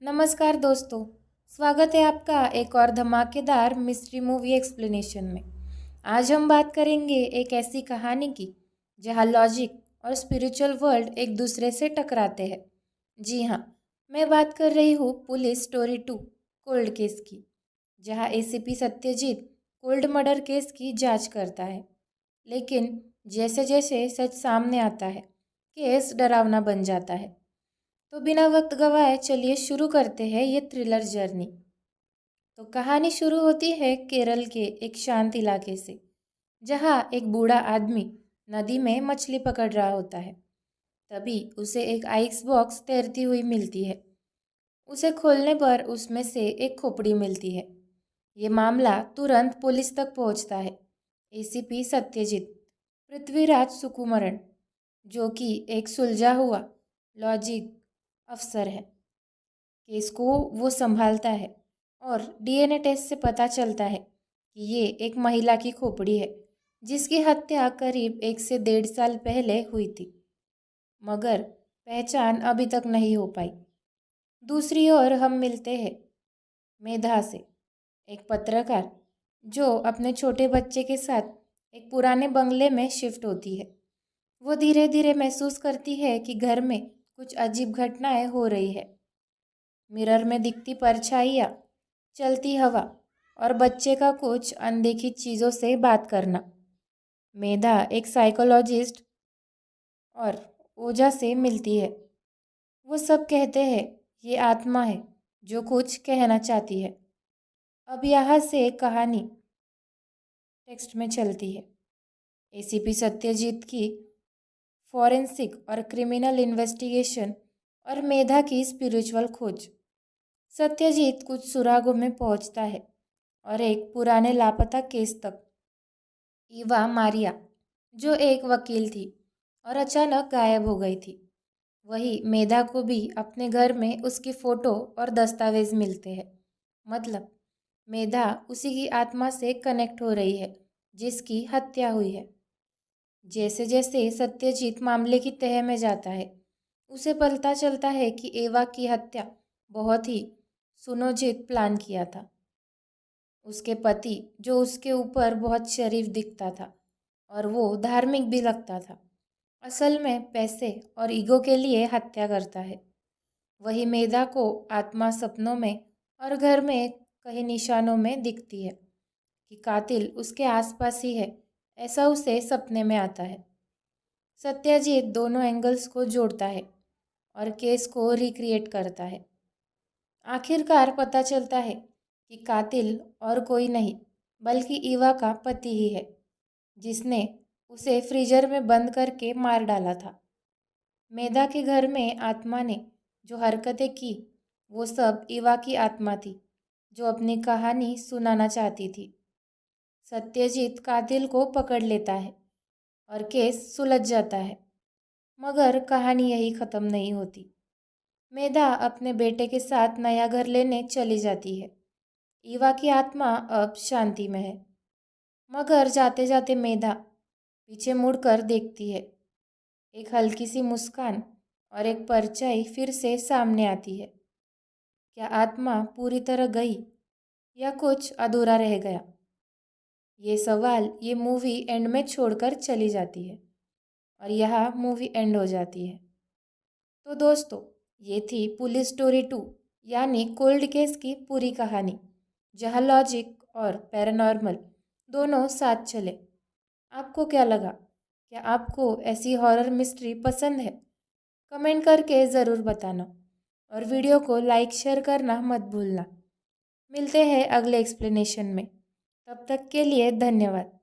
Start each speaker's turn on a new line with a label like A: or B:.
A: नमस्कार दोस्तों, स्वागत है आपका एक और धमाकेदार मिस्ट्री मूवी एक्सप्लेनेशन में। आज हम बात करेंगे एक ऐसी कहानी की जहां लॉजिक और स्पिरिचुअल वर्ल्ड एक दूसरे से टकराते हैं। जी हाँ, मैं बात कर रही हूँ पुलिस स्टोरी 2 कोल्ड केस की, जहां ACP Satyajit cold murder case की जांच करता है। लेकिन जैसे जैसे सच सामने आता है, केस डरावना बन जाता है। तो बिना वक्त गवाए चलिए शुरू करते हैं ये थ्रिलर जर्नी। तो कहानी शुरू होती है केरल के एक शांत इलाके से, जहाँ एक बूढ़ा आदमी नदी में मछली पकड़ रहा होता है। तभी उसे एक आइस बॉक्स तैरती हुई मिलती है। उसे खोलने पर उसमें से एक खोपड़ी मिलती है। ये मामला तुरंत पुलिस तक पहुंचता है। एसीपी सत्यजीत पृथ्वीराज सुकुमरन, जो कि एक सुलझा हुआ लॉजिक अफसर है, केस को वो संभालता है और डीएनए टेस्ट से पता चलता है कि ये एक महिला की खोपड़ी है, जिसकी हत्या करीब 1 से 1.5 साल पहले हुई थी, मगर पहचान अभी तक नहीं हो पाई। दूसरी ओर हम मिलते हैं मेधा से, एक पत्रकार जो अपने छोटे बच्चे के साथ एक पुराने बंगले में शिफ्ट होती है। वो धीरे धीरे महसूस करती है कि घर में कुछ अजीब घटनाएं हो रही है। मिरर में दिखती परछाइयाँ, चलती हवा और बच्चे का कुछ अनदेखी चीज़ों से बात करना। मेधा एक साइकोलॉजिस्ट और ओझा से मिलती है। वो सब कहते हैं ये आत्मा है जो कुछ कहना चाहती है। अब यहाँ से कहानी टेक्स्ट में चलती है। एसीपी सत्यजीत की फॉरेंसिक और क्रिमिनल इन्वेस्टिगेशन और मेधा की स्पिरिचुअल खोज। सत्यजीत कुछ सुरागों में पहुंचता है और एक पुराने लापता केस तक। ईवा मारिया, जो एक वकील थी और अचानक गायब हो गई थी, वही मेधा को भी अपने घर में उसकी फ़ोटो और दस्तावेज मिलते हैं। मतलब मेधा उसी की आत्मा से कनेक्ट हो रही है जिसकी हत्या हुई है। जैसे जैसे सत्यजीत मामले की तह में जाता है, उसे पता चलता है कि एवा की हत्या बहुत ही सुनियोजित प्लान किया था। उसके पति, जो उसके ऊपर बहुत शरीफ दिखता था और वो धार्मिक भी लगता था, असल में पैसे और ईगो के लिए हत्या करता है। वही मेधा को आत्मा सपनों में और घर में कई निशानों में दिखती है कि कातिल उसके आसपास ही है, ऐसा उसे सपने में आता है। सत्यजीत दोनों एंगल्स को जोड़ता है और केस को रिक्रिएट करता है। आखिरकार पता चलता है कि कातिल और कोई नहीं बल्कि ईवा का पति ही है, जिसने उसे फ्रीजर में बंद करके मार डाला था। मेधा के घर में आत्मा ने जो हरकतें की, वो सब ईवा की आत्मा थी, जो अपनी कहानी सुनाना चाहती थी। सत्यजीत कातिल को पकड़ लेता है और केस सुलझ जाता है, मगर कहानी यही ख़त्म नहीं होती। मेधा अपने बेटे के साथ नया घर लेने चली जाती है। ईवा की आत्मा अब शांति में है, मगर जाते जाते मेधा पीछे मुड़कर देखती है। एक हल्की सी मुस्कान और एक परछाई फिर से सामने आती है। क्या आत्मा पूरी तरह गई या कुछ अधूरा रह गया? ये सवाल ये मूवी एंड में छोड़कर चली जाती है और यह मूवी एंड हो जाती है। तो दोस्तों, ये थी पुलिस स्टोरी 2 यानी कोल्ड केस की पूरी कहानी, जहाँ लॉजिक और पैरानॉर्मल दोनों साथ चले। आपको क्या लगा? क्या आपको ऐसी हॉरर मिस्ट्री पसंद है? कमेंट करके ज़रूर बताना और वीडियो को लाइक शेयर करना मत भूलना। मिलते हैं अगले एक्सप्लेनेशन में। तब तक के लिए धन्यवाद।